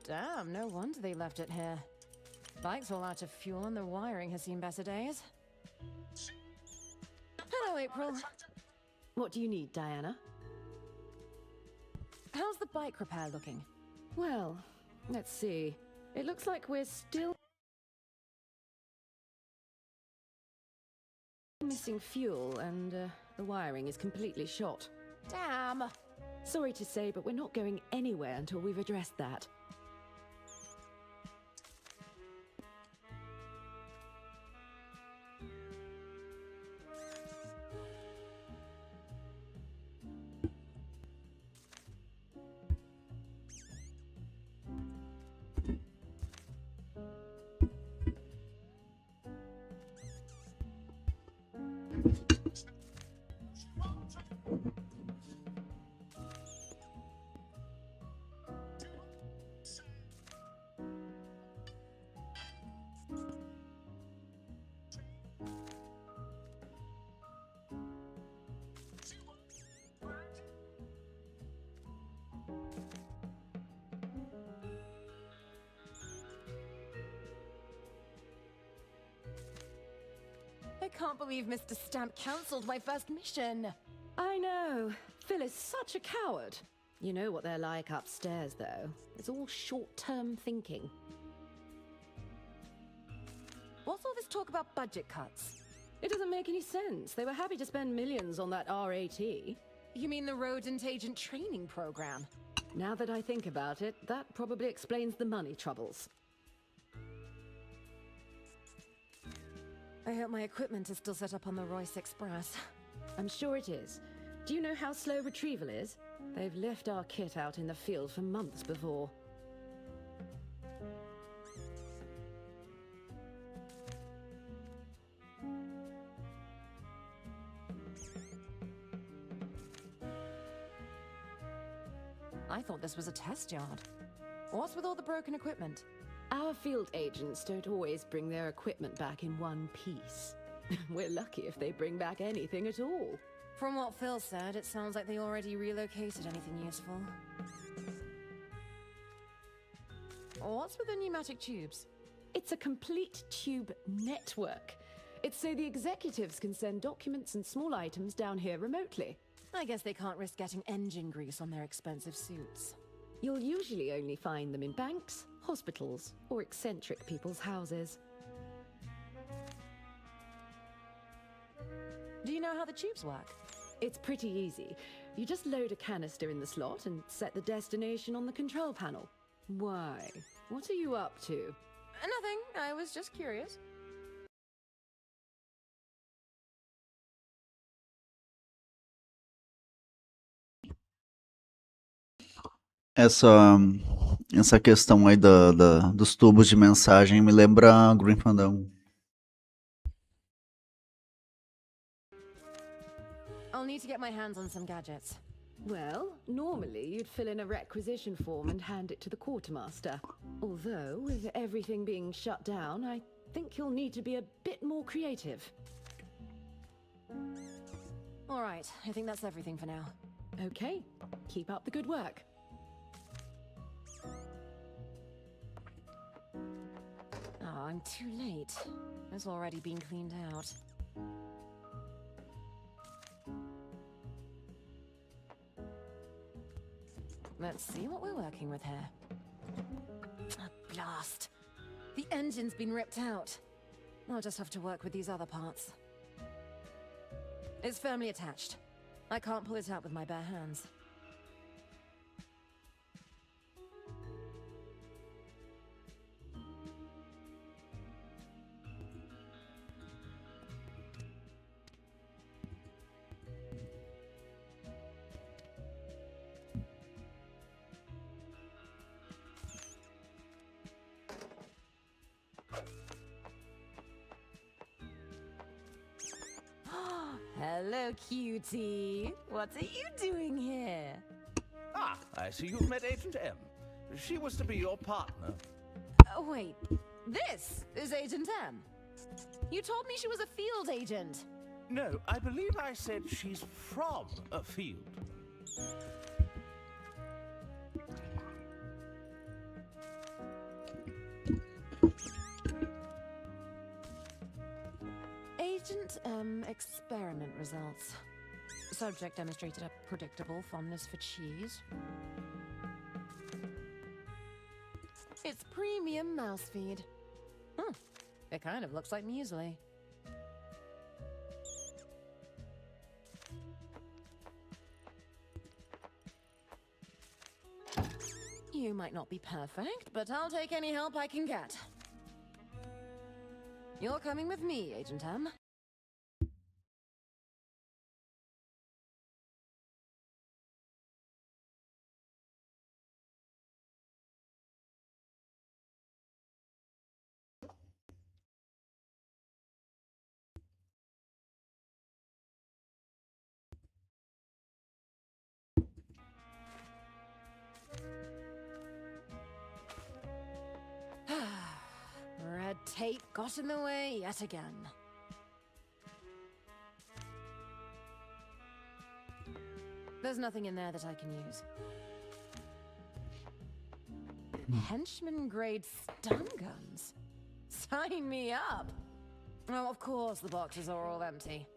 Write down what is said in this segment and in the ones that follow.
Damn, no wonder they left it here. Bike's all out of fuel and the wiring has seen better days. Hello, April. What do you need, Diana? How's the bike repair looking? Well, let's see. It looks like we're still missing fuel and the wiring is completely shot. Damn! Sorry to say, but we're not going anywhere until we've addressed that. I can't believe Mr. Stamp cancelled my first mission. I know. Phil is such a coward. You know what they're like upstairs, though. It's all short-term thinking. What's all this talk about budget cuts? It doesn't make any sense. They were happy to spend millions on that RAT. You mean the rodent agent training program? Now that I think about it, that probably explains the money troubles. I hope my equipment is still set up on the Royce Express. I'm sure it is. Do you know how slow retrieval is? They've left our kit out in the field for months before. I thought this was a test yard. What's with all the broken equipment? Our field agents don't always bring their equipment back in one piece. We're lucky if they bring back anything at all. From what Phil said, it sounds like they already relocated anything useful. What's with the pneumatic tubes? It's a complete tube network. It's so the executives can send documents and small items down here remotely. I guess they can't risk getting engine grease on their expensive suits. You'll usually only find them in banks, hospitals, or eccentric people's houses. Do you know how the tubes work? It's pretty easy. You just load a canister in the slot and set the destination on the control panel. Why? What are you up to? Nothing. I was just curious. Essa questão aí dos tubos de mensagem me lembra Green Fandango. I'll need to get my hands on some gadgets. Well, normally you'd fill in a requisition form and hand it to the quartermaster. Although, with everything being shut down, I think you'll need to be a bit more creative. All right, I think that's everything for now. Okay, keep up the good work. Oh, I'm too late. It's already been cleaned out. Let's see what we're working with here. A blast! The engine's been ripped out. I'll just have to work with these other parts. It's firmly attached. I can't pull it out with my bare hands. Hello, cutie. What are you doing here? Ah, I see you've met Agent M. She was to be your partner. Oh, wait. This is Agent M. You told me she was a field agent. No, I believe I said she's from a field. Experiment results. Subject demonstrated a predictable fondness for cheese. It's premium mouse feed. It kind of looks like muesli. You might not be perfect, but I'll take any help I can get. You're coming with me, Agent M. Red tape got in the way yet again. There's nothing in there that I can use. Henchman-grade stun guns? Sign me up! Oh, of course the boxes are all empty.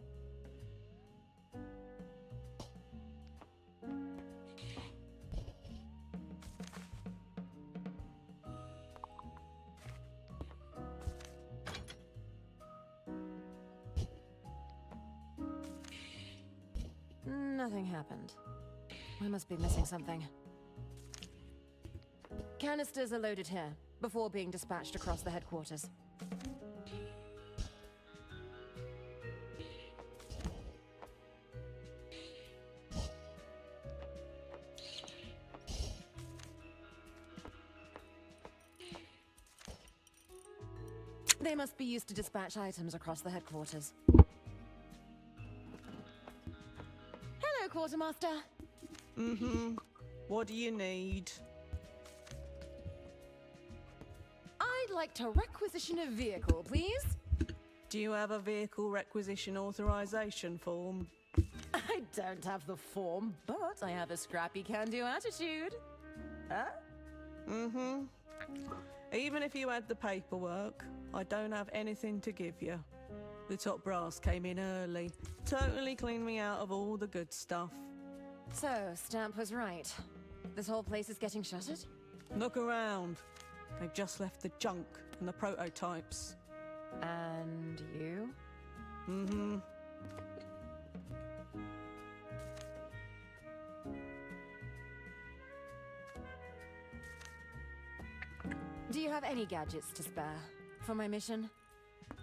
Nothing happened. I must be missing something. Canisters are loaded here, before being dispatched across the headquarters. They must be used to dispatch items across the headquarters. Hello, Quartermaster. What do you need? I'd like to requisition a vehicle, please. Do you have a vehicle requisition authorization form? I don't have the form, but I have a scrappy can-do attitude. Even if you had the paperwork, I don't have anything to give you. The top brass came in early, totally cleaned me out of all the good stuff. So, Stamp was right. This whole place is getting shuttered? Look around. They've just left the junk and the prototypes. And you? Do you have any gadgets to spare for my mission?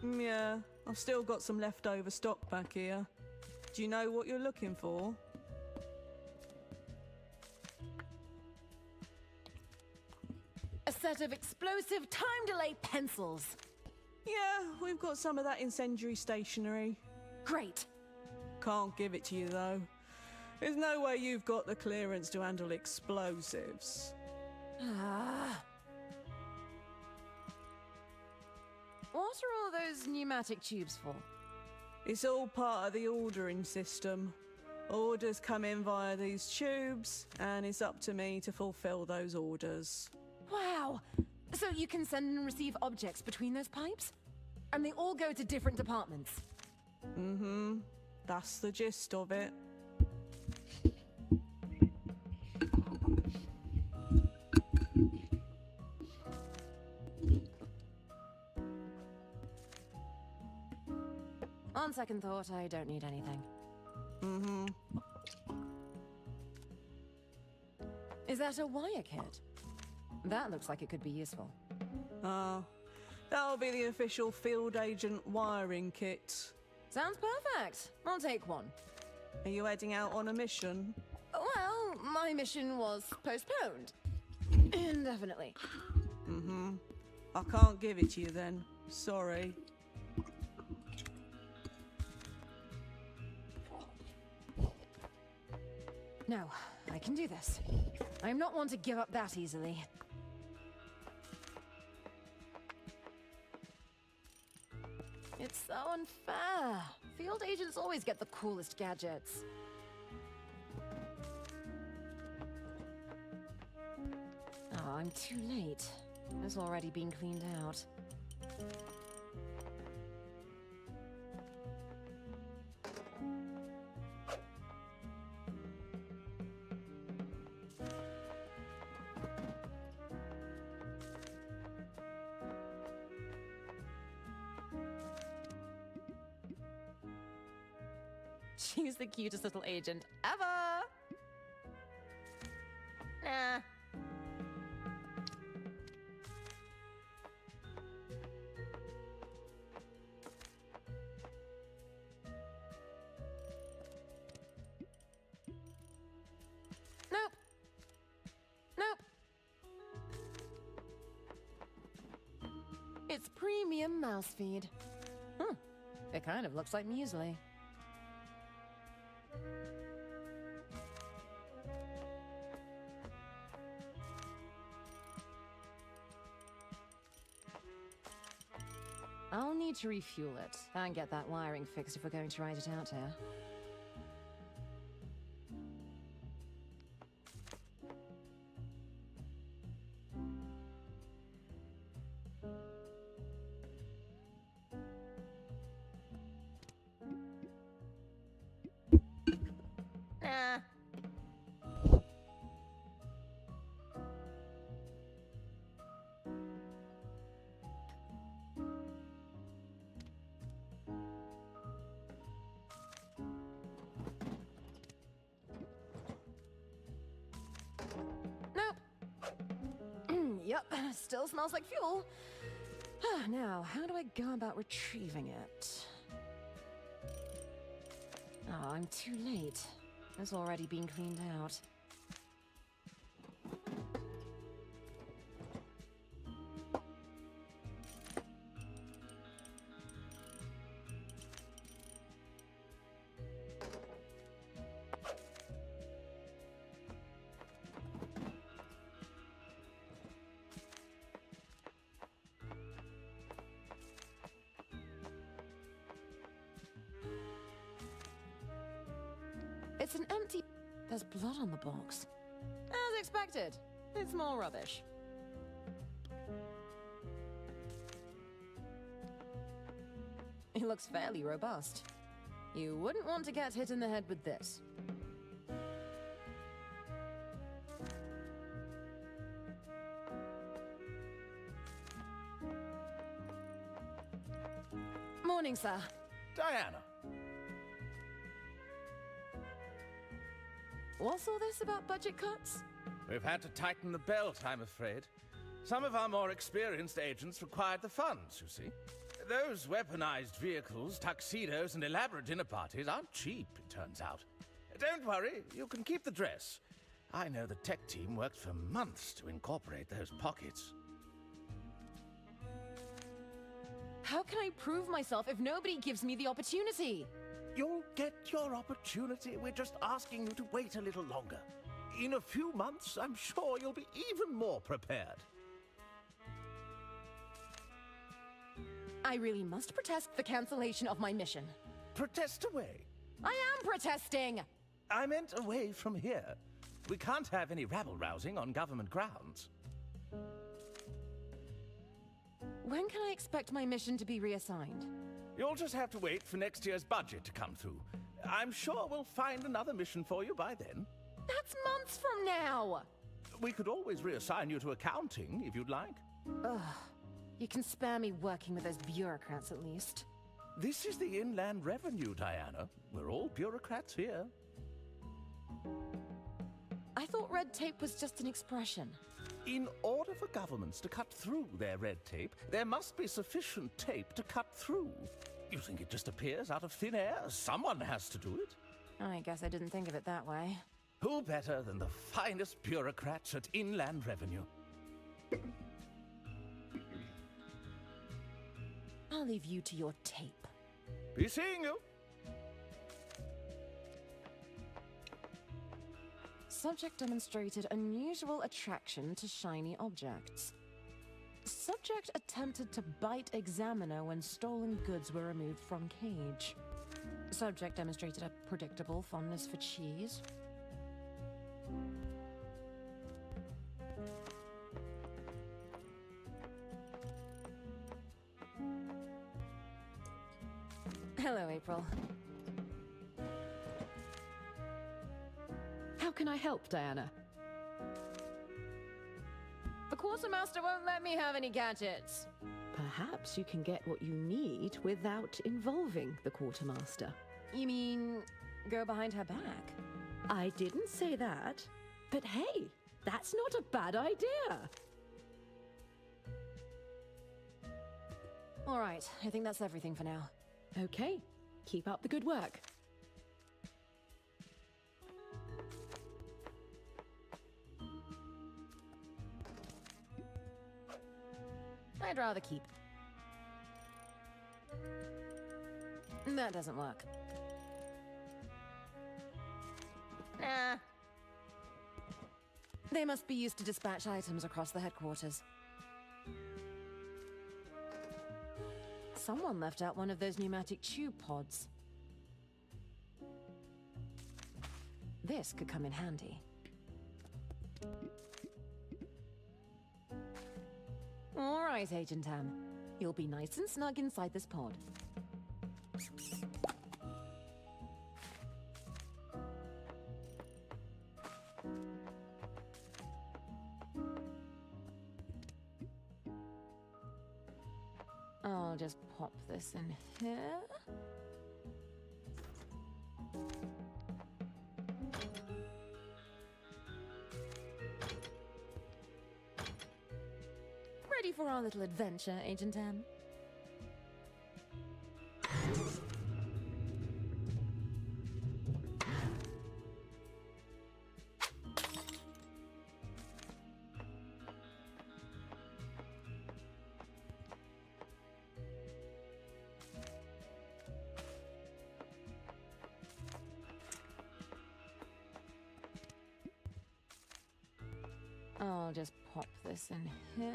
Yeah, I've still got some leftover stock back here. Do you know what you're looking for? A set of explosive time delay pencils. Yeah, we've got some of that incendiary stationery. Great. Can't give it to you, though. There's no way you've got the clearance to handle explosives. What are all those pneumatic tubes for? It's all part of the ordering system. Orders come in via these tubes, and it's up to me to fulfill those orders. Wow! So you can send and receive objects between those pipes? And they all go to different departments? That's the gist of it. On second thought, I don't need anything. Is that a wire kit? That looks like it could be useful. That'll be the official field agent wiring kit. Sounds perfect. I'll take one. Are you heading out on a mission? Well, my mission was postponed. Indefinitely. I can't give it to you then. Sorry. No, I can do this. I'm not one to give up that easily. It's so unfair. Field agents always get the coolest gadgets. Oh, I'm too late. It's already been cleaned out. She's the cutest little agent ever. Nah. Nope. Nope. It's premium mouse feed. It kind of looks like muesli. I'll need to refuel it and get that wiring fixed if we're going to ride it out here. Nah. Nope. Yep, still smells like fuel. Now, how do I go about retrieving it? Oh, I'm too late. It's already been cleaned out. It's an empty... There's blood on the box. As expected. It's more rubbish. It looks fairly robust. You wouldn't want to get hit in the head with this. Morning, sir. Diana. What's all this about budget cuts? We've had to tighten the belt, I'm afraid. Some of our more experienced agents required the funds, you see. Those weaponized vehicles, tuxedos, and elaborate dinner parties aren't cheap, it turns out. Don't worry, you can keep the dress. I know the tech team worked for months to incorporate those pockets. How can I prove myself if nobody gives me the opportunity? You'll get your opportunity. We're just asking you to wait a little longer. In a few months, I'm sure you'll be even more prepared. I really must protest the cancellation of my mission. Protest away. I am protesting! I meant away from here. We can't have any rabble-rousing on government grounds. When can I expect my mission to be reassigned? You'll just have to wait for next year's budget to come through. I'm sure we'll find another mission for you by then. That's months from now! We could always reassign you to accounting, if you'd like. Ugh. You can spare me working with those bureaucrats at least. This is the Inland Revenue, Diana. We're all bureaucrats here. I thought red tape was just an expression. In order for governments to cut through their red tape, there must be sufficient tape to cut through. You think it just appears out of thin air? Someone has to do it. I guess I didn't think of it that way. Who better than the finest bureaucrats at Inland Revenue? I'll leave you to your tape. Be seeing you. Subject demonstrated unusual attraction to shiny objects. Subject attempted to bite examiner when stolen goods were removed from cage. Subject demonstrated a predictable fondness for cheese. Hello, April. How can I help, Diana? The quartermaster won't let me have any gadgets. Perhaps you can get what you need without involving the quartermaster. You mean go behind her back. I didn't say that. But hey, that's not a bad idea. All right, I think that's everything for now. Okay, keep up the good work. I'd rather keep. That doesn't work. Nah. They must be used to dispatch items across the headquarters. Someone left out one of those pneumatic tube pods. This could come in handy. All right, Agent Tam. You'll be nice and snug inside this pod. I'll just pop this in here. Ready for our little adventure, Agent Tam? I'll just pop this in here.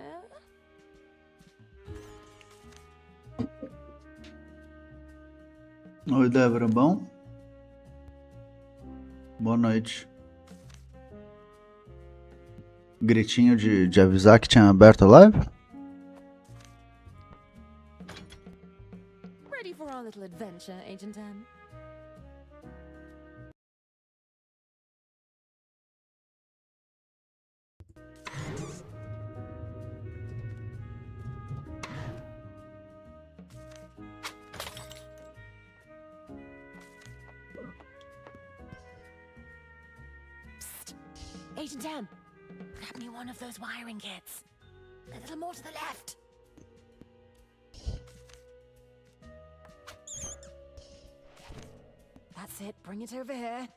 Oi, Débora, bom? Boa noite. Gritinho de avisar que tinha aberto a live? Ready for our little adventure, Agent Tam? Agent Tam, grab me one of those wiring kits. A little more to the left. That's it, bring it over here.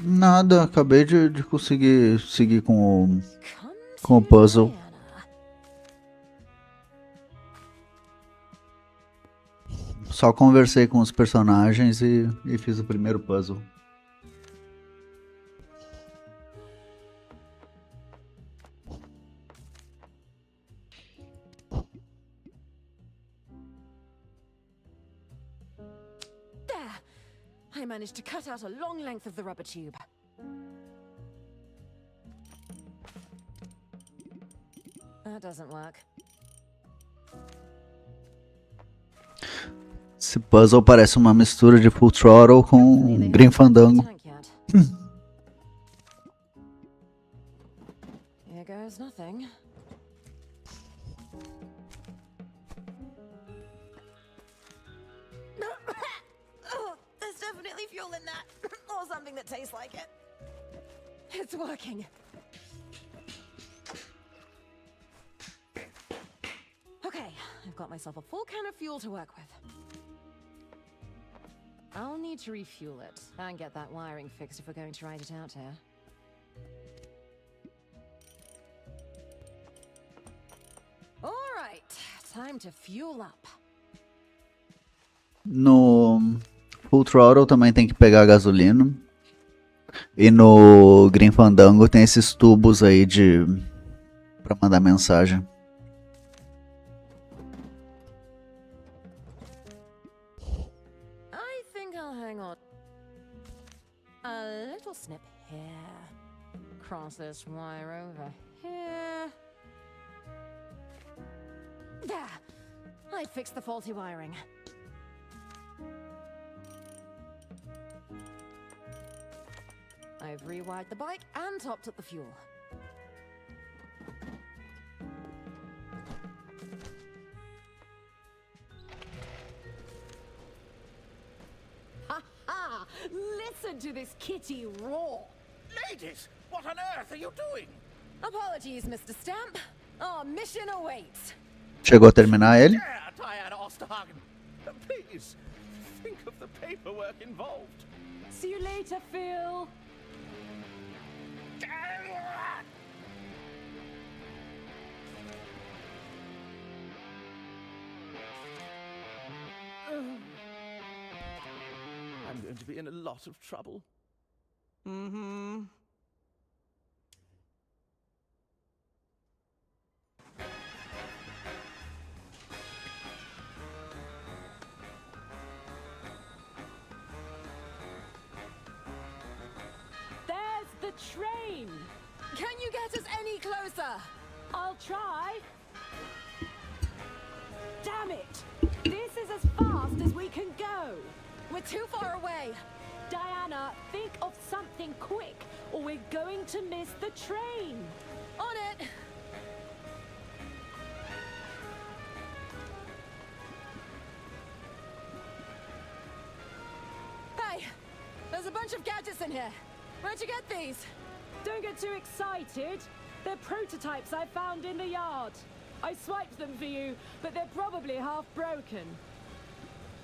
Nada, acabei de conseguir seguir com o puzzle. Só conversei com os personagens e fiz o primeiro puzzle. There! I managed to cut out a long length of the rubber tube. That doesn't work. Esse puzzle parece uma mistura de Full Throttle com Grim Fandango. Here goes nothing. Oh, there's definitely fuel in that, or something that tastes like it. It's working. Okay, I've got myself a full can of fuel to work with. I'll need to refuel it and get that wiring fixed if we're going to ride it out here. All right, time to fuel up. No Full Throttle também tem que pegar gasolina. E no Grim Fandango tem esses tubos aí pra mandar mensagem. I think I'll hang on. A little snip here. Cross this wire over here. There! I fixed the faulty wiring. I've rewired the bike and topped up the fuel. Listen to this kitty roar. Ladies, what on earth are you doing? Apologies, Mr. Stamp. Our mission awaits. Chegou a terminar ele? Dare, Diana Osterhagen. Please, think of the paperwork involved. See you later, Phil. I'm going to be in a lot of trouble. Mm-hmm. There's the train. Can you get us any closer? I'll try. Damn it! This is as fast as we can go. We're too far away. Diana, think of something quick, or we're going to miss the train. On it. Hey, there's a bunch of gadgets in here. Where'd you get these? Don't get too excited. They're prototypes I found in the yard. I swiped them for you, but they're probably half broken.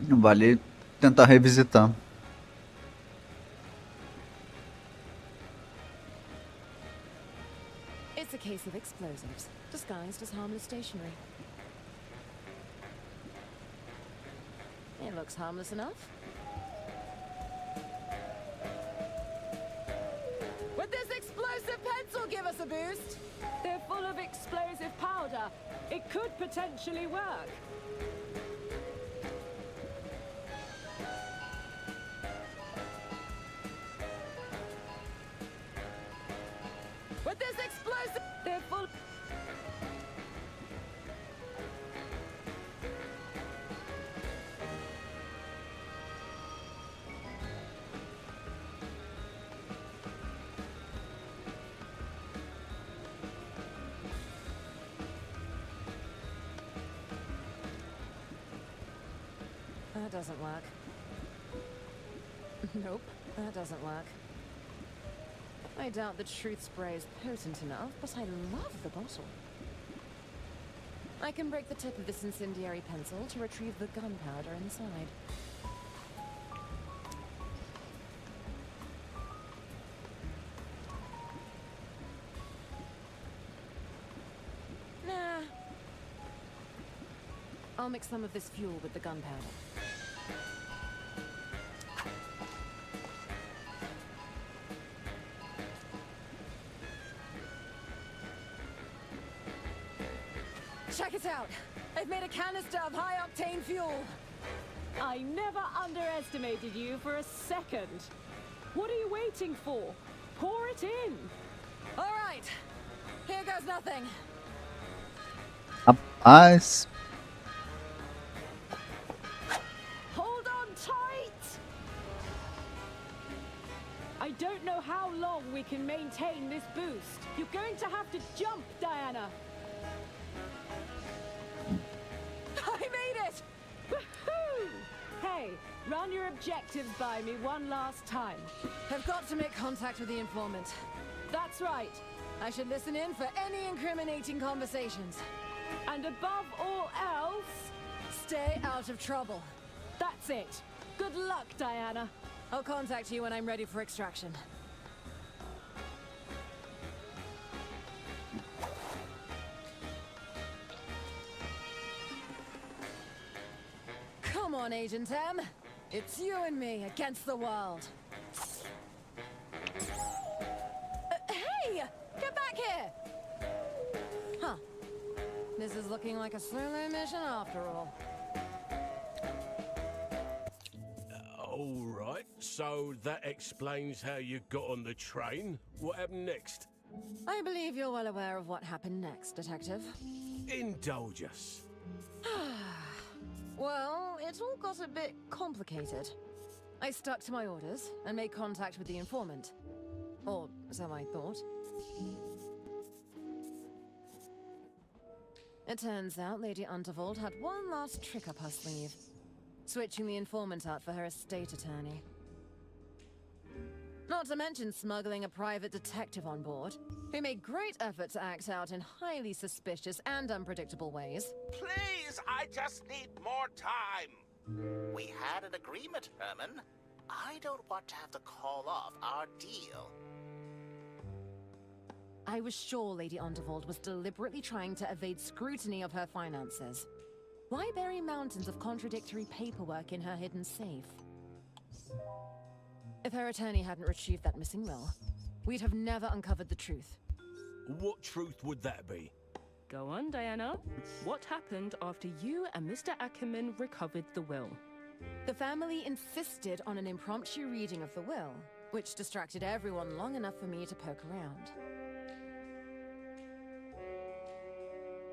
Vale tentar revisitar. It's a case of explosives, disguised as harmless stationery. It looks harmless enough. Would this explosive pencil give us a boost? They're full of explosive powder. It could potentially work. With this explosive... They're full... That doesn't work. Nope, that doesn't work. I doubt the truth spray is potent enough, but I love the bottle. I can break the tip of this incendiary pencil to retrieve the gunpowder inside. Nah. I'll mix some of this fuel with the gunpowder. Check it out! I've made a canister of high-octane fuel! I never underestimated you for a second. What are you waiting for? Pour it in. All right, here goes nothing. Rapaz. Hold on tight! I don't know how long we can maintain this boost. You're going to have to jump, Diana. I made it! Woohoo! Hey, run your objectives by me one last time. I've got to make contact with the informant. That's right. I should listen in for any incriminating conversations. And above all else, Stay out of trouble. that's it. Good luck, Diana. I'll contact you when I'm ready for extraction. Come on, Agent M. It's you and me against the world. Hey! Get back here! Huh. This is looking like a solo mission after all. All right, so that explains how you got on the train. What happened next? I believe you're well aware of what happened next, Detective. Indulge us. Well, it all got a bit complicated. I stuck to my orders and made contact with the informant. Or so I thought. It turns out Lady Unterwald had one last trick up her sleeve. Switching the informant out for her estate attorney. Not to mention smuggling a private detective on board, who made great effort to act out in highly suspicious and unpredictable ways. Please, I just need more time. We had an agreement, Herman. I don't want to have to call off our deal. I was sure Lady Undervold was deliberately trying to evade scrutiny of her finances. Why bury mountains of contradictory paperwork in her hidden safe? If her attorney hadn't retrieved that missing will, we'd have never uncovered the truth. What truth would that be? Go on, Diana. What happened after you and Mr. Ackerman recovered the will? The family insisted on an impromptu reading of the will, which distracted everyone long enough for me to poke around.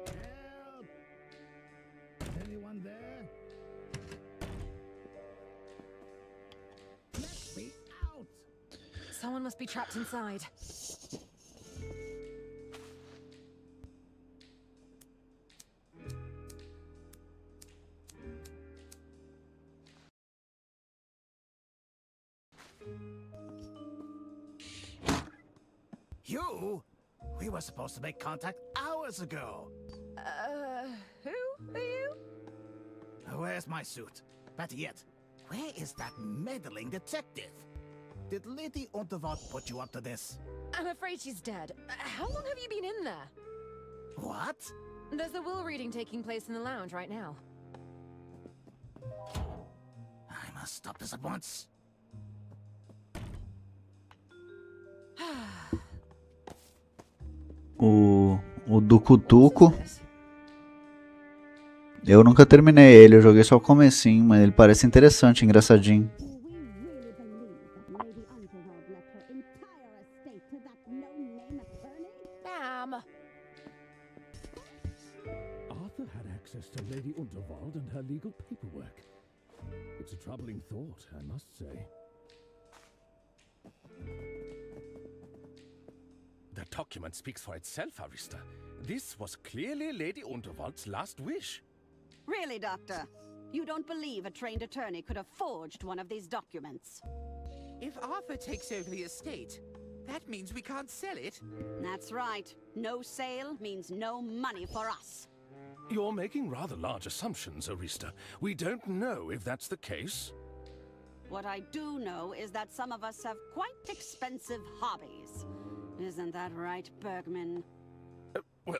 Help! Anyone there? Let me out! Someone must be trapped inside. You? We were supposed to make contact hours ago. Who are you? Where's my suit? Better yet, where is that meddling detective? Did Lady Unterwald put you up to this? I'm afraid she's dead. How long have you been in there? What? There's a will reading taking place in the lounge right now. I must stop this at once. O do Cutuco. Eu nunca terminei ele, eu joguei só o comecinho, mas ele parece interessante, engraçadinho. Damn! Arthur had access to Lady Unterwald and her legal paperwork. It's a troubling thought, I must say. The document speaks for itself, Arista. This was clearly Lady Unterwald's last wish. Really, Doctor? You don't believe a trained attorney could have forged one of these documents? If Arthur takes over the estate, that means we can't sell it. That's right. No sale means no money for us. You're making rather large assumptions, Arista. We don't know if that's the case. What I do know is that some of us have quite expensive hobbies. Isn't that right, Bergman? Well,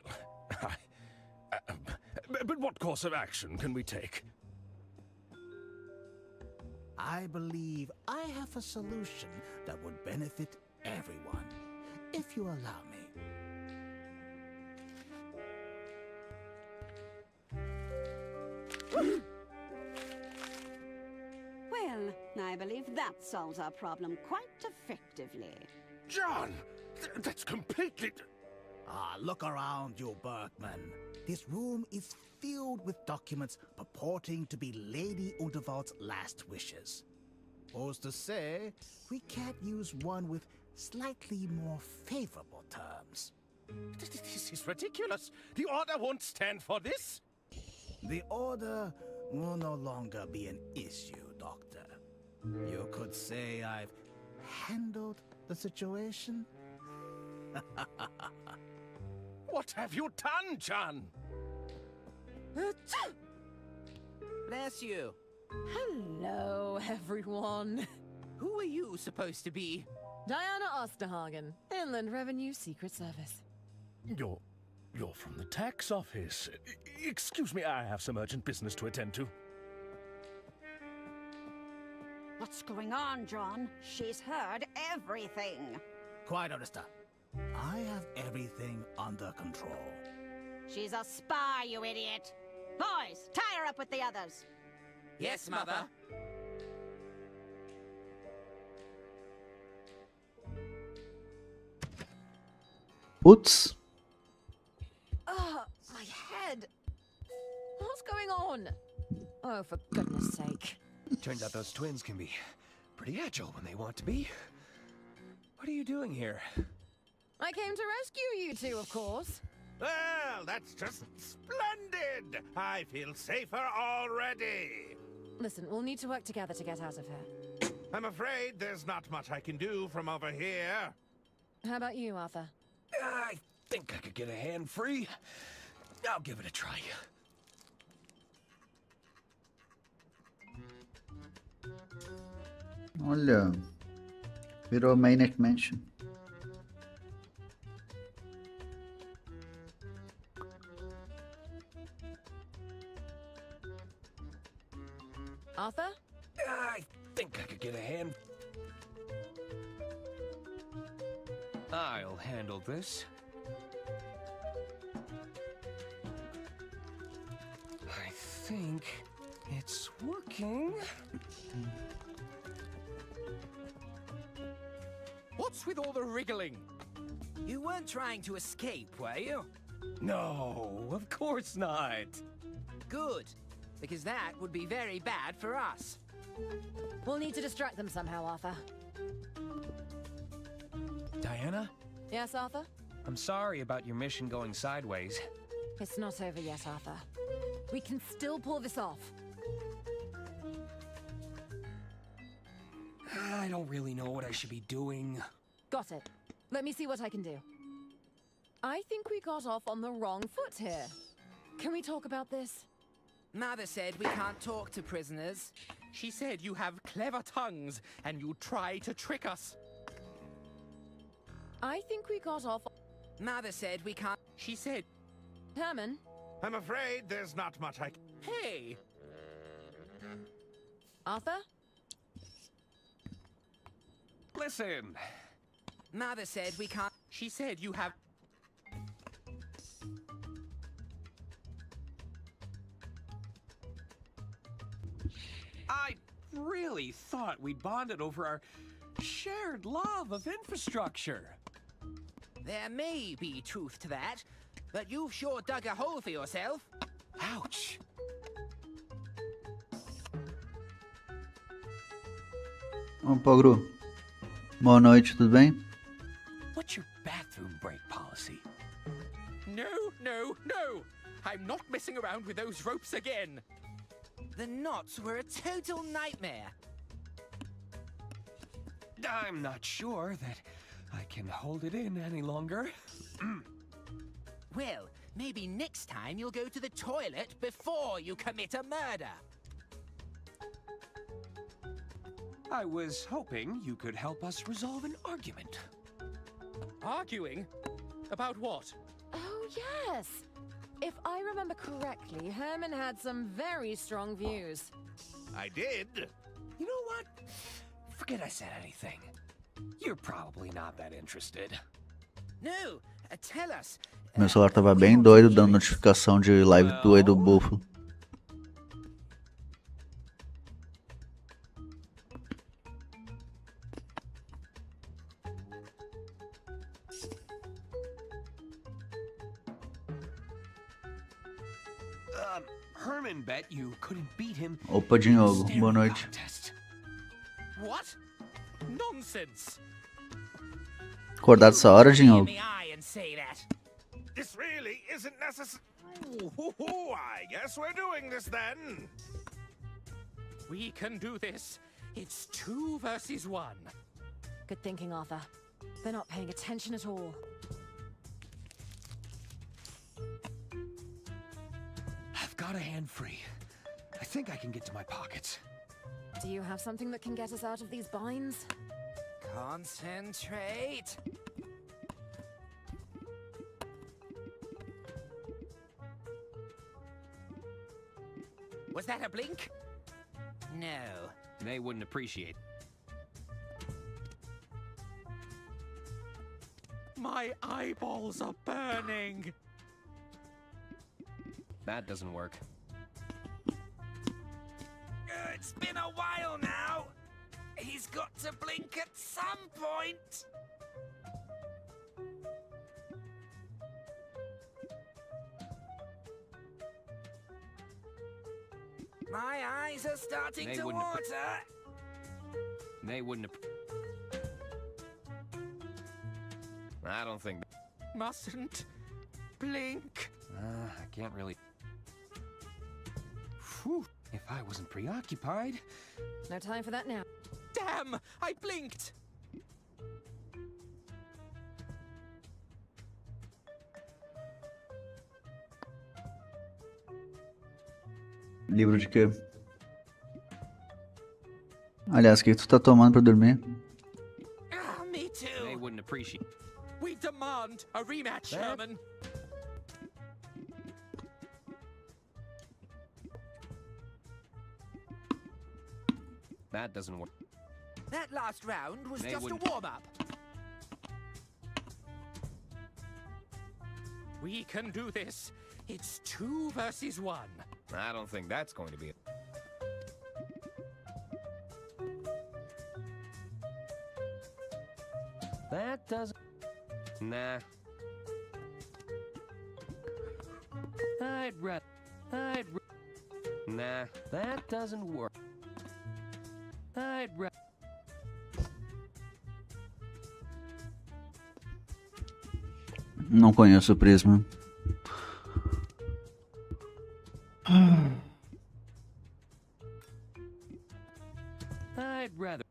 but what course of action can we take? I believe I have a solution that would benefit everyone, if you allow me. Well, I believe that solves our problem quite effectively. John! That's completely... Ah, look around you, Bergman. This room is filled with documents purporting to be Lady Unterwald's last wishes. Who's to say we can't use one with slightly more favorable terms? This is ridiculous. The Order won't stand for this. The Order will no longer be an issue, Doctor. You could say I've handled the situation. What have you done, John? Bless you. Hello, everyone. Who are you supposed to be? Diana Osterhagen, Inland Revenue Secret Service. You're from the tax office. Excuse me, I have some urgent business to attend to. What's going on, John? She's heard everything. Quiet, Odessa. I have everything under control. She's a spy, you idiot. Boys, tie her up with the others. Yes, Mother. Putz. My head. What's going on? Oh, for goodness sake. Turns out those twins can be pretty agile when they want to be. What are you doing here? I came to rescue you two, of course. Well, that's just splendid! I feel safer already. Listen, we'll need to work together to get out of here. I'm afraid there's not much I can do from over here. How about you, Arthur? I think I could get a hand free. I'll give it a try. Olha, virou Maniac Mansion. Arthur? I think I could get a hand. I'll handle this. I think it's working. What's with all the wriggling? You weren't trying to escape, were you? No, of course not. Good, because that would be very bad for us. We'll need to distract them somehow, Arthur. Diana? Yes, Arthur? I'm sorry about your mission going sideways. It's not over yet, Arthur. We can still pull this off. I don't really know what I should be doing. Got it. Let me see what I can do. I think we got off on the wrong foot here. Can we talk about this? Mother said we can't talk to prisoners. She said you have clever tongues and you try to trick us. I think we got off... Mother said we can't... She said... Herman? I'm afraid there's not much I can... Hey! Arthur? Listen. Mother said we can't... She said you have... I really thought we'd bonded over our shared love of infrastructure. There may be truth to that, but you've sure dug a hole for yourself. Ouch. Pogru. Boa noite, tudo bem? What's your bathroom break policy? No, no, no! I'm not messing around with those ropes again. The knots were a total nightmare. I'm not sure that I can hold it in any longer. Well, maybe next time you'll go to the toilet before you commit a murder. I was hoping you could help us resolve an argument. Arguing? About what? Oh, yes. If I remember correctly, Herman had some very strong views. I did. You know what? Forget I said anything. You're probably not that interested. No, tell us. Meu celular tava bem doido dando notificação de live do Edu Bufo. Herman bet you couldn't beat him. Opa, Diogo, boa noite. What? Nonsense. Acordado essa hora, Diogo? This really isn't necessary. I guess we're doing this then. We can do this. It's 2 versus 1. Good thinking, Arthur. They're not paying attention at all. I've got a hand free. I think I can get to my pockets. Do you have something that can get us out of these binds? Concentrate. Was that a blink? No. They wouldn't appreciate. My eyeballs are burning. That doesn't work. It's been a while now. He's got to blink at some point. My eyes are starting to water. They wouldn't. I don't think. Mustn't blink. I can't really. Whew. If I wasn't preoccupied. No time for that now. Damn! I blinked! Livro de quê? Aliás, o que tu tá tomando pra dormir? Me too. They wouldn't appreciate. We demand a rematch, Herman. That doesn't work. That last round was They just a wouldn't- warm-up. We can do this. It's 2 versus 1. I don't think that's going to be it. That doesn't... Nah. Nah, that doesn't work. Não conheço o Prisma. I'd rather...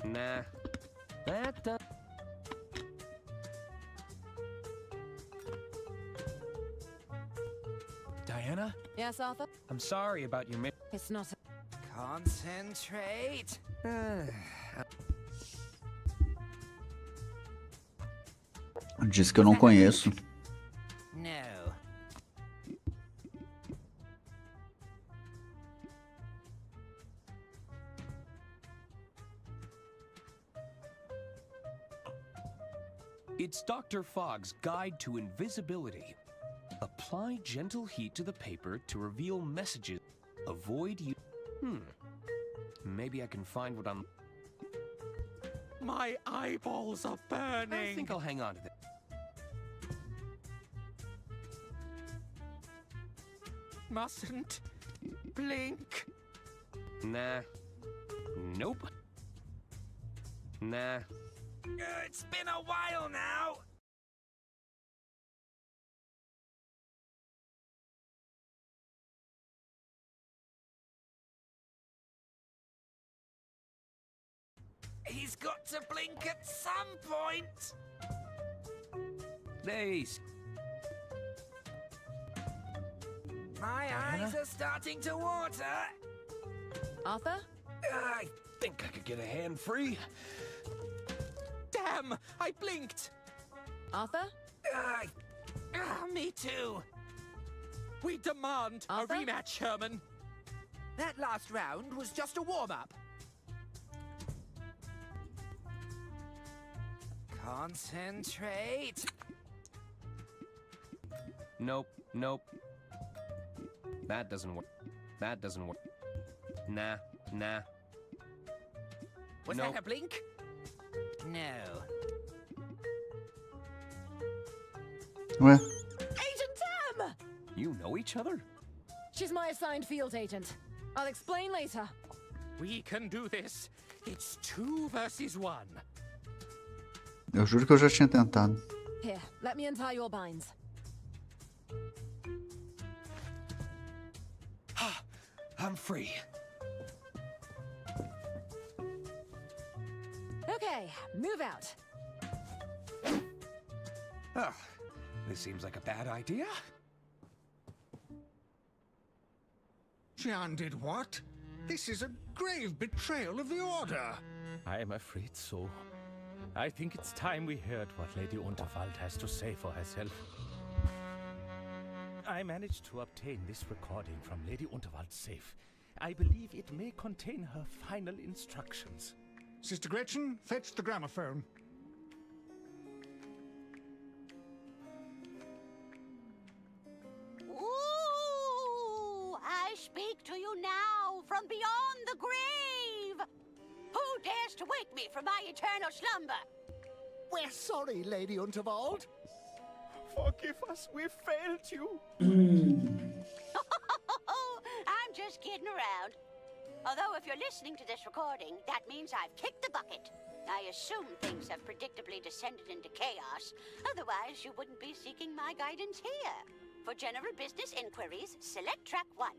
Nah, that does... Diana? Yes, Arthur? I'm sorry about your... It's not. Concentrate. Diz que eu não conheço. No. It's Dr. Fogg's Guide to Invisibility. Apply gentle heat to the paper to reveal messages. Avoid you... Maybe I can find what I'm... My eyeballs are burning. I think I'll hang on to this. Mustn't blink. Nah. Nope. Nah. It's been a while now. He's got to blink at some point. Days. My eyes are starting to water. Arthur? I think I could get a hand free. Damn! I blinked. Arthur? Me too. We demand Arthur? a rematch, Herman. That last round was just a warm-up. Concentrate. Nope. Nope. That doesn't work. That doesn't work. Nah. Nah. Was Nope. that a blink? No. Ué? Agent Tam! You know each other? She's my assigned field agent. I'll explain later. We can do this. It's 2 versus 1. Eu juro que eu já tinha tentado. Here, let me untie your binds. I'm free. Okay, move out. Oh, this seems like a bad idea. Jean did what? This is a grave betrayal of the Order. I am afraid so. I think it's time we heard what Lady Unterwald has to say for herself. I managed to obtain this recording from Lady Unterwald's safe. I believe it may contain her final instructions. Sister Gretchen, fetch the gramophone. Ooh, I speak to you now from beyond the grave. Who dares to wake me from my eternal slumber? We're sorry, Lady Unterwald. Forgive us, we failed you. I'm just kidding around. Although if you're listening to this recording, that means I've kicked the bucket. I assume things have predictably descended into chaos. Otherwise, you wouldn't be seeking my guidance here. For general business inquiries, select track 1.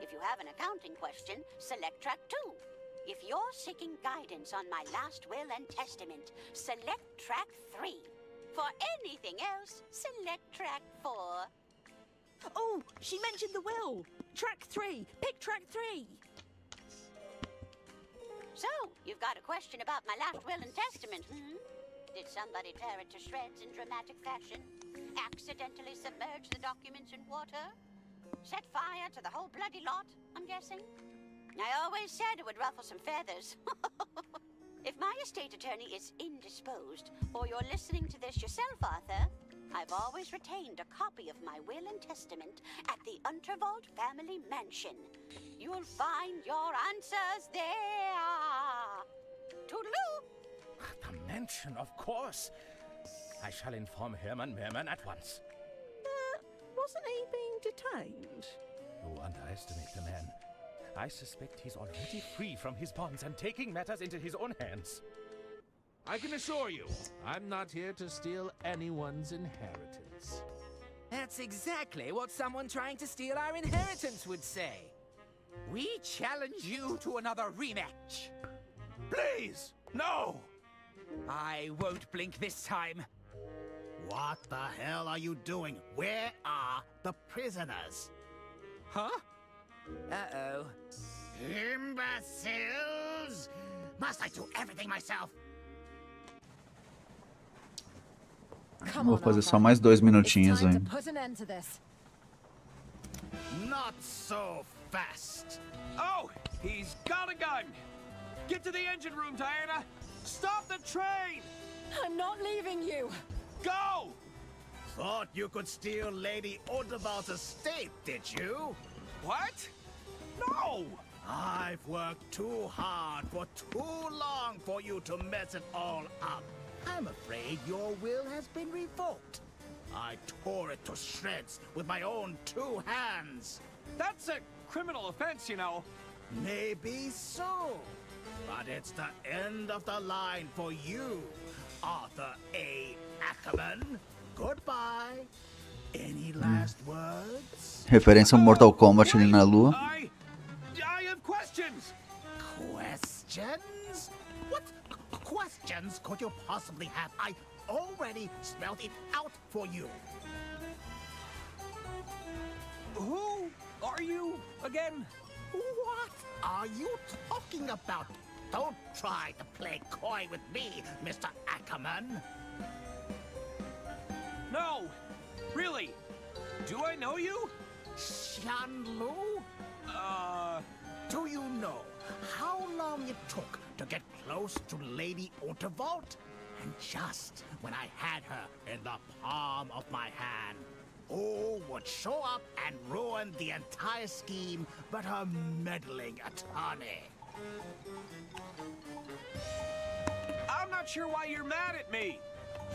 If you have an accounting question, select track 2. If you're seeking guidance on my last will and testament, select track 3. For anything else, select track 4. Oh, she mentioned the will. Track 3. Pick track 3. So, you've got a question about my last will and testament, Did somebody tear it to shreds in dramatic fashion? Accidentally submerge the documents in water? Set fire to the whole bloody lot, I'm guessing? I always said it would ruffle some feathers. If my estate attorney is indisposed, or you're listening to this yourself, Arthur, I've always retained a copy of my will and testament at the Unterwald family mansion. You'll find your answers there. Toodaloo! The mansion, of course. I shall inform Hermann Merman at once. Wasn't he being detained? You underestimate the man. I suspect he's already free from his bonds and taking matters into his own hands. I can assure you, I'm not here to steal anyone's inheritance. That's exactly what someone trying to steal our inheritance would say. We challenge you to another rematch. Please, no! I won't blink this time. What the hell are you doing? Where are the prisoners? Huh? Uh-oh. Imbeciles! Must I do everything myself? Vou fazer só mais 2 minutinhos aí. Put an end to this. Not so fast. Oh, he's got a gun. Get to the engine room, Diana. Stop the train. I'm not leaving you. Go! Thought you could steal Lady Unterwald's estate, did you? What? No! I've worked too hard for too long for you to mess it all up. I'm afraid your will has been revoked. I tore it to shreds with my own 2 hands. That's a criminal offense, you know. Maybe so. But it's the end of the line for you, Arthur A. Ackerman. Goodbye. Any last words? Referência ao Mortal Kombat ali na lua. I have questions. Questions? What questions could you possibly have? I already spelled it out for you. Who are you again? What are you talking about? Don't try to play coy with me, Mr. Ackerman. No, really. Do I know you? Xianlu? Do you know how long it took to get close to Lady Unterwald? And just when I had her in the palm of my hand, who would show up and ruin the entire scheme but her meddling attorney? I'm not sure why you're mad at me.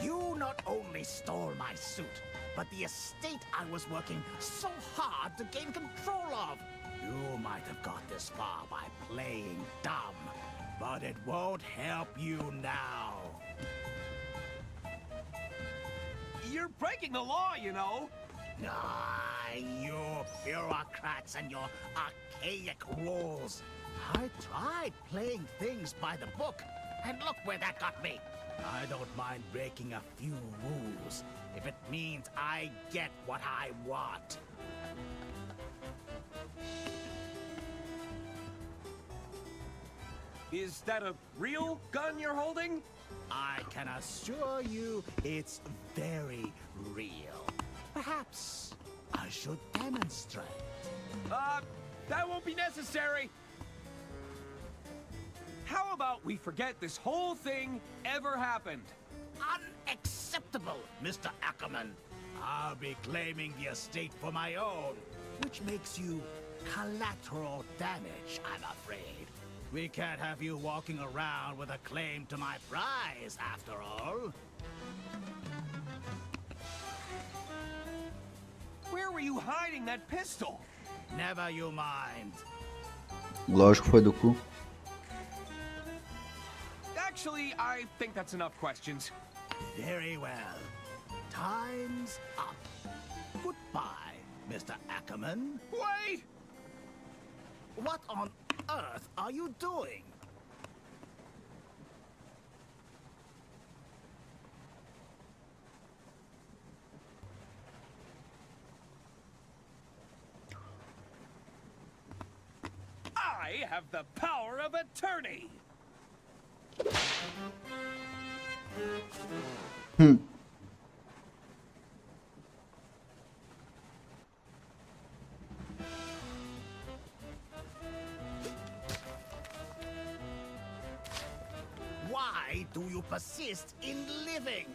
You not only stole my suit, but the estate I was working so hard to gain control of. You might have got this far by playing dumb, but it won't help you now. You're breaking the law, you know. Ah, you bureaucrats and your archaic rules. I tried playing things by the book, and look where that got me. I don't mind breaking a few rules if it means I get what I want. Is that a real gun you're holding? I can assure you it's very real. Perhaps I should demonstrate. That won't be necessary. How about we forget this whole thing ever happened? Unacceptable, Mr. Ackerman. I'll be claiming the estate for my own, which makes you collateral damage, I'm afraid. We can't have you walking around with a claim to my prize, after all. Where were you hiding that pistol? Never you mind. Lógico, foi do cu. Actually, I think that's enough questions. Very well. Time's up. Goodbye. Mr. Ackerman. Wait! What on earth are you doing? I have the power of attorney! Why do you persist in living?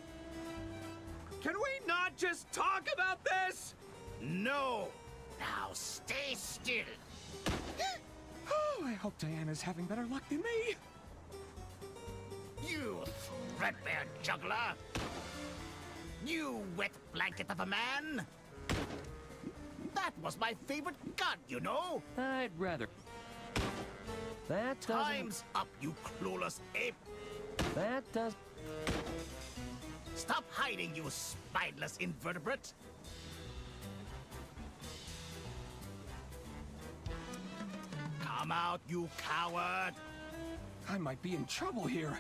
Can we not just talk about this? No. Now stay still. Oh, I hope Diana's having better luck than me. You threadbare juggler! You wet blanket of a man! That was my favorite gun, you know? I'd rather. That doesn't. Time's up, you clueless ape! That does. Stop hiding, you spineless invertebrate! Come out, you coward! I might be in trouble here.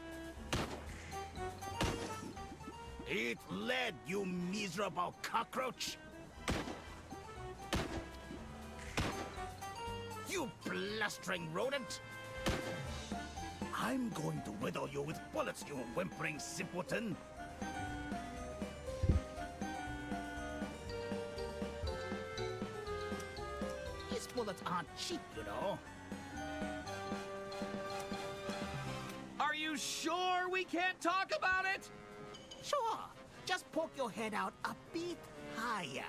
Eat lead, you miserable cockroach! You blustering rodent! I'm going to riddle you with bullets, you whimpering simpleton! These bullets aren't cheap, you know. Are you sure we can't talk about it? Sure, just poke your head out a bit higher.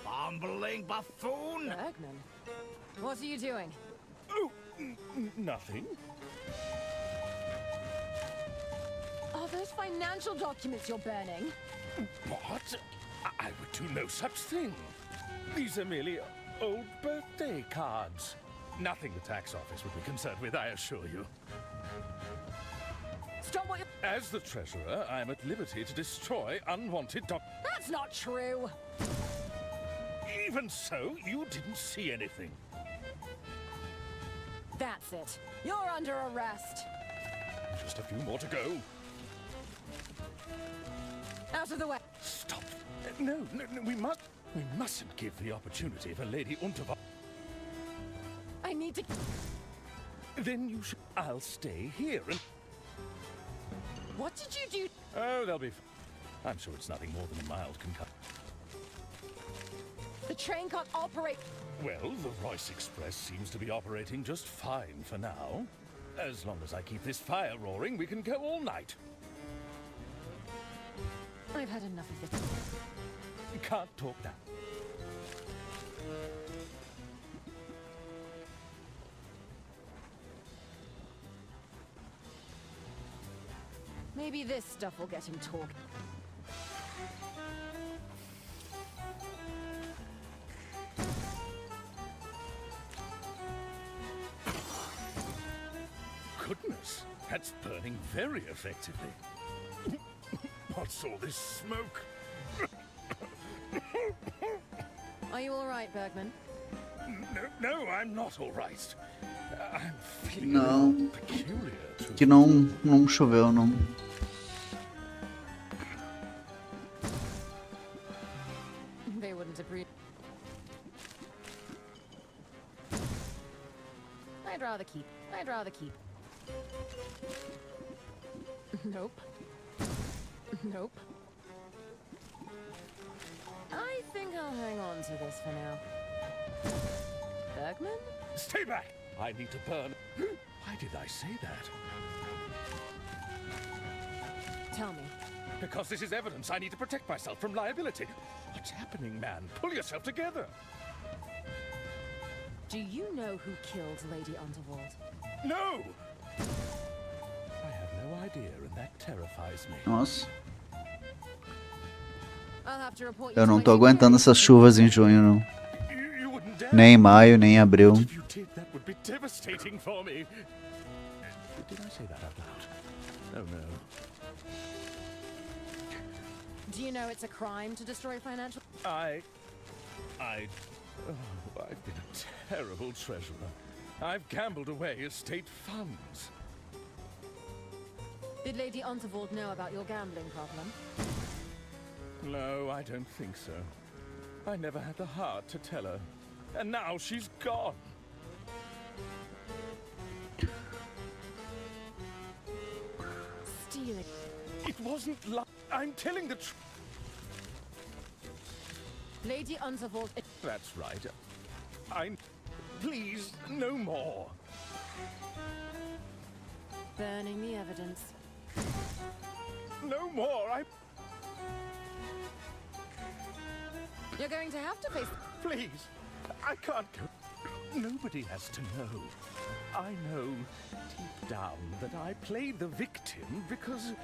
Bumbling buffoon! Bergman, what are you doing? Oh, nothing. Are those financial documents you're burning? What? I would do no such thing. These are merely old birthday cards. Nothing the tax office would be concerned with, I assure you. Stop what you're... As the treasurer, I am at liberty to destroy unwanted That's not true! Even so, you didn't see anything. That's it. You're under arrest. Just a few more to go. Out of the way. Stop. No, we mustn't give the opportunity for Lady Unterwald. I need to... Then you should... I'll stay here and... What did you do? Oh, they'll be... I'm sure it's nothing more than a mild concussion. The train can't operate. Well, the Royce Express seems to be operating just fine for now. As long as I keep this fire roaring, we can go all night. I've had enough of this. You can't talk now. Maybe this stuff will get him talking. Goodness, that's burning very effectively. What's all this smoke? Are you all right, Bergman? No, I'm not all right. I'm feeling Não. peculiar too. Que não choveu, não. They wouldn't agree. I'd rather keep. Nope. Nope. I think I'll hang on to this for now. Bergman? Stay back! I need to burn. Why did I say that? Tell me. Because this is evidence. I need to protect myself from liability. What's happening, man? Pull yourself together. Do you know who killed Lady Unterwald? No! I have no idea, and that terrifies me. Nossa. I'll have to report Eu não tô aguentando essas chuvas em junho, não. You wouldn't dare. Nem em maio, nem em abril. If you did, that would be devastating for me. Did I say that out loud? Oh no. Do you know it's a crime to destroy financial... I've been a terrible treasurer. I've gambled away estate funds. Did Lady Unterwald know about your gambling problem? No, I don't think so. I never had the heart to tell her. And now she's gone. Stealing. It wasn't I'm telling the truth. Lady Unterwald... That's right. Please, no more. Burning the evidence. No more, You're going to have to face... Please, I can't go. Nobody has to know. I know deep down that I played the victim because...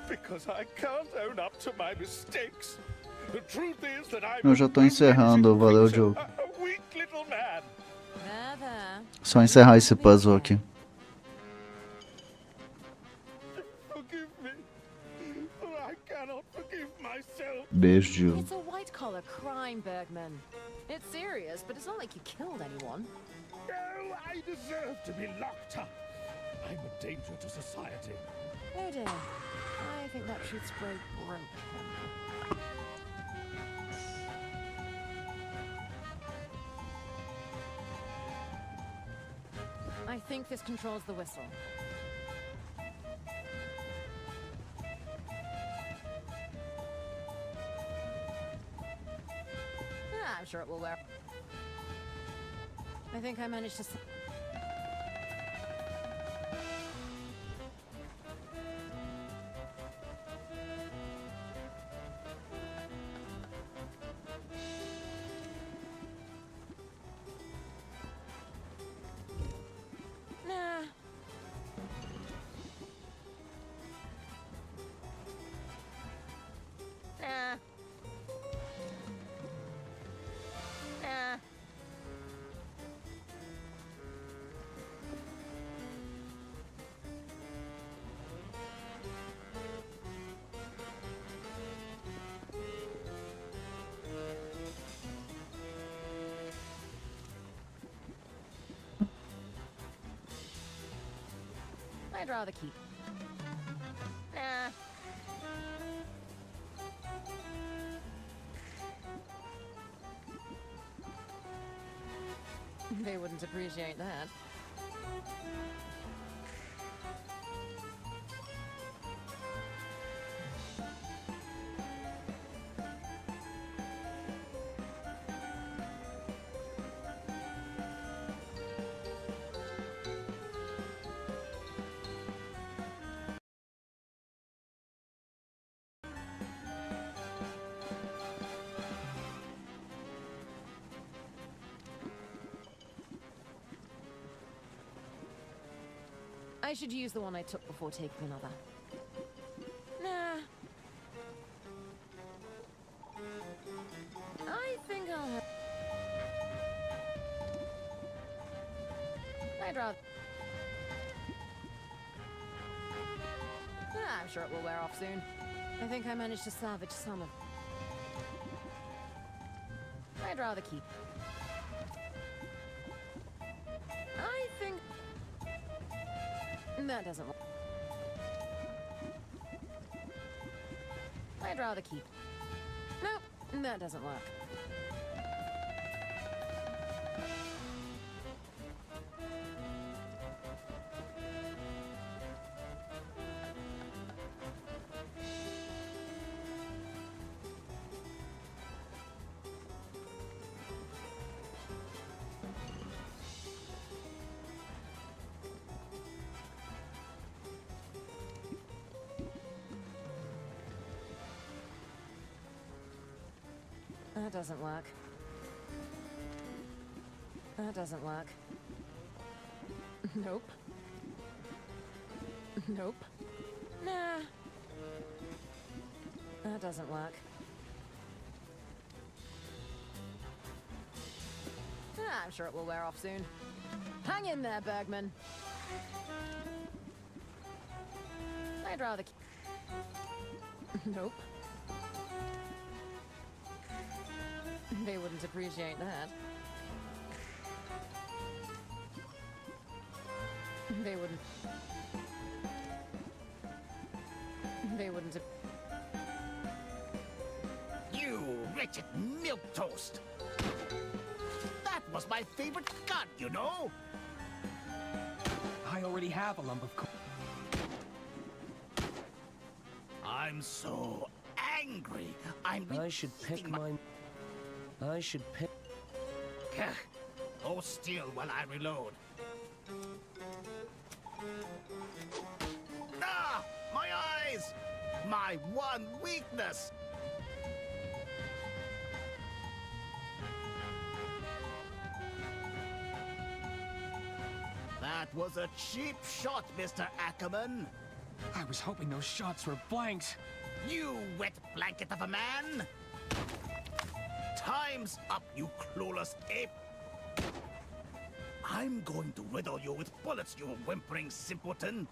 Because I can't own up to my mistakes. The truth is that Eu já tô encerrando, valeu, jogo. a weak little man. Só encerrar esse puzzle aqui. Forgive me. I cannot forgive myself. Beijo, Gil. It's a white-collar crime, Bergman. It's serious, but it's not like you killed anyone. No, I deserve to be locked up. I'm a danger to society. Oh dear. I think that should spray broke him. I think this controls the whistle. I'm sure it will work. I think I managed to... I'd rather keep. They wouldn't appreciate that. I should use the one I took before taking another. Nah. I think I'll have... I'd rather... I'm sure it will wear off soon. I think I managed to salvage some of... I'd rather keep... I think... That doesn't work. I'd rather keep... Nope, that doesn't work. That doesn't work. That doesn't work. Nope. Nope. Nah. That doesn't work. I'm sure it will wear off soon. Hang in there, Bergman. I'd I'd rather... Nope. They wouldn't appreciate that. They wouldn't... They wouldn't... You wretched milquetoast! That was my favorite gun, you know? I already have a lump of coal. I'm so angry. I should pick my... I should pick... Hold still while I reload. Ah! My eyes! My one weakness! That was a cheap shot, Mr. Ackerman. I was hoping those shots were blanks. You wet blanket of a man! Time's up, you clueless ape! I'm going to riddle you with bullets, you whimpering simpleton!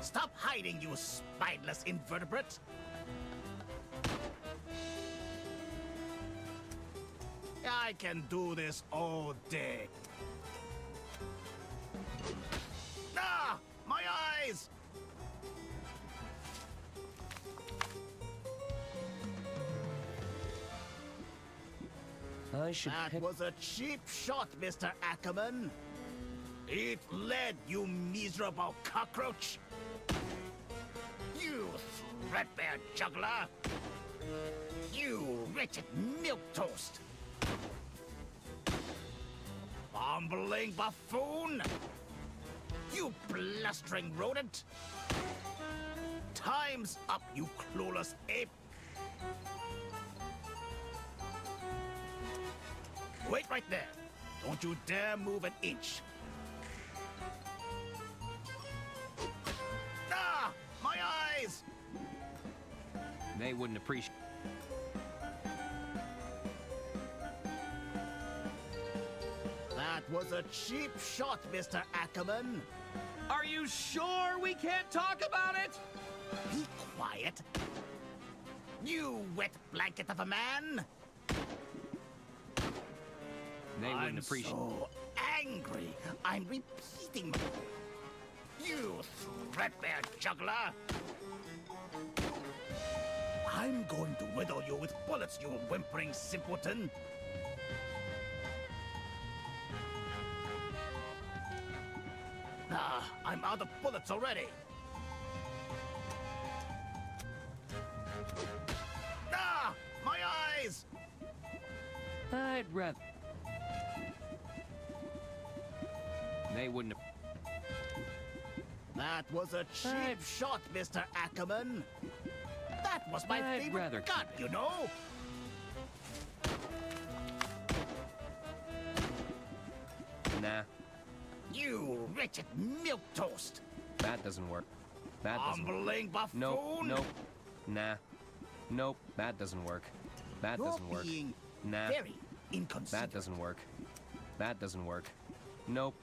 Stop hiding, you spineless invertebrate! I can do this all day. Ah! My eyes! I should That was a cheap shot, Mr. Ackerman. Eat lead, you miserable cockroach! You threadbare juggler! You wretched milquetoast! Bumbling buffoon! You blustering rodent! Time's up, you clueless ape! Wait right there! Don't you dare move an inch! Ah! My eyes! They wouldn't appreciate... That was a cheap shot, Mr. Ackerman. Are you sure we can't talk about it? Be quiet. You wet blanket of a man. They wouldn't appreciate... I'm so angry. I'm repeating. You threadbare juggler. I'm going to riddle you with bullets, you whimpering simpleton. Ah, I'm out of bullets already. Ah! My eyes! I'd rather... They wouldn't... That was a cheap shot, Mr. Ackerman. That was my favorite gun, you know? Nah. You wretched milquetoast! That doesn't work. That doesn't work. Bumbling buffoon! Nope. Nah. Nope. That doesn't work. That doesn't work. Being Nah. very inconsiderate. That doesn't work. That doesn't work. Nope.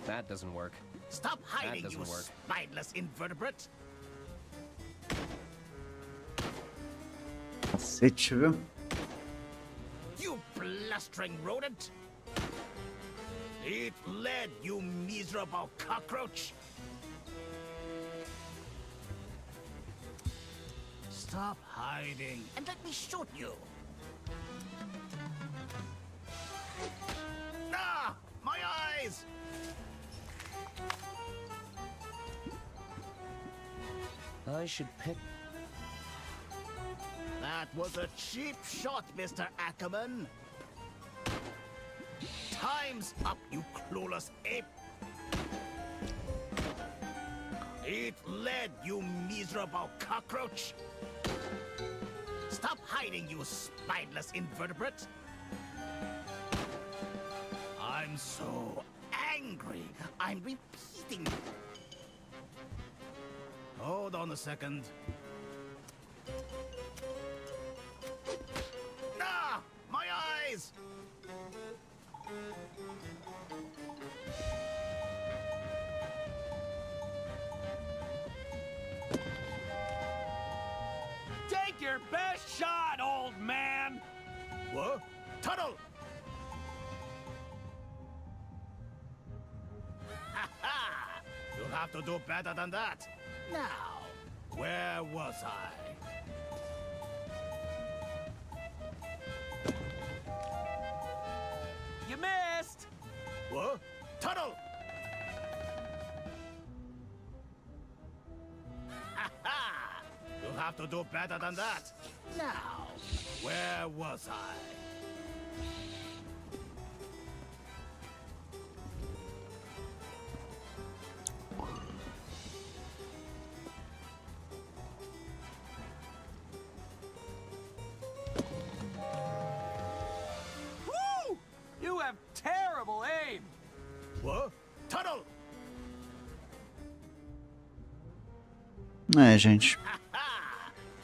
That doesn't work. Stop hiding, that you doesn't work. spineless invertebrate! Cacete, viu? You blustering rodent! Eat lead, you miserable cockroach! Stop hiding and let me shoot you! Ah! My eyes! I should pick... That was a cheap shot, Mr. Ackerman. Time's up, you clueless ape. Eat lead, you miserable cockroach. Stop hiding, you spineless invertebrate. I'm so angry. I'm repeating. Hold on a second. Ah! My eyes! your best shot, old man! What? Tunnel! Ha ha! You'll have to do better than that. Now, where was I? You missed! What? Tunnel! Ha ha! You'll have to do better than that. Now, where was I? Woo! You have terrible aim! What? Tunnel! É, gente.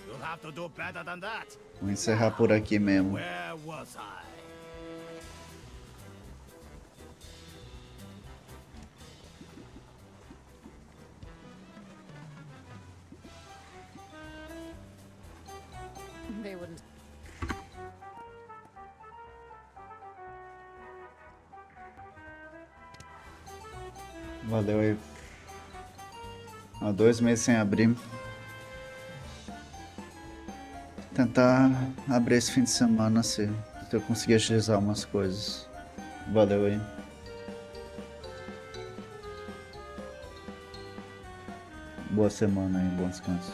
You'll have to do better than that. Vou encerrar por aqui mesmo. Where was I? They wouldn't. Valeu aí. Há 2 meses sem abrir. Tentar abrir esse fim de semana se eu conseguir agilizar umas coisas. Valeu aí. Boa semana aí, bom descanso.